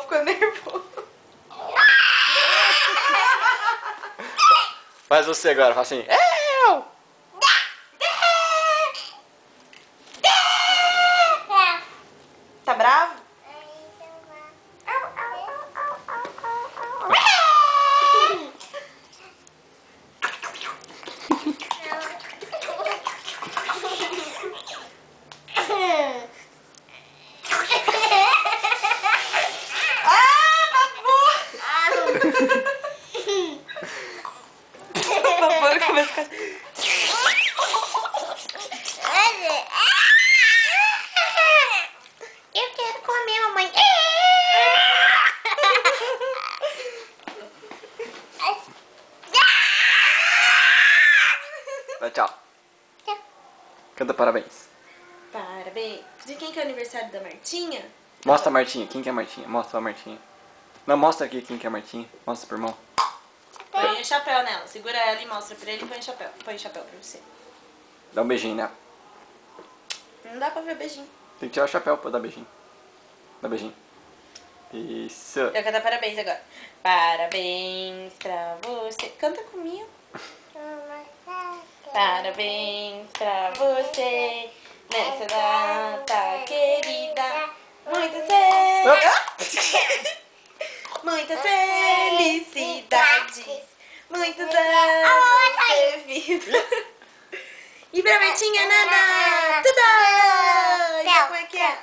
ficou nervoso. Faz você agora, fala assim. Eu! Tá bravo? Babu começa a ficar... Eu quero comer, mamãe. Vai, tchau. Canta parabéns. Parabéns. De quem que é o aniversário da Martinha? Mostra a Martinha. Quem que é a Martinha? Mostra a Martinha. Não, mostra aqui quem que é a Martinha. Mostra pro irmão. Põe o chapéu nela. Segura ela e mostra pra ele e põe o chapéu. Põe o chapéu pra você. Dá um beijinho nela. Não dá pra ver o beijinho. Tem que tirar o chapéu pra dar beijinho. Dá beijinho. Isso. Eu vou cantar parabéns agora. Parabéns pra você. Canta comigo. Parabéns pra você nessa data querida. Muitas felicidades. Muitos anos de vida. E pra Martinha nada. Tudo. E como é que é?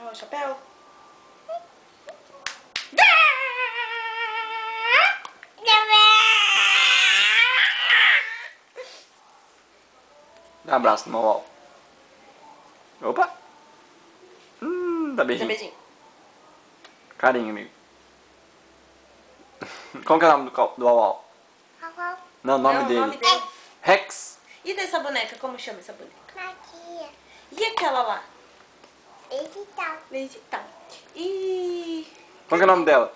Ó, o chapéu. Dá um abraço no mal. Opa. Dá Dá beijinho. beijinho. Carinho, amigo. Qual que é o nome do Au? Não, o nome Não, dele. o nome dele. Rex. E dessa boneca? Como chama essa boneca? E aquela lá? Vegetal. E... Qual que é o nome dela?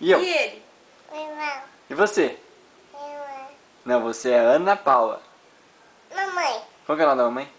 E eu? E ele? E você? Não, você é Ana Paula. Mamãe. Qual que é o nome da mamãe?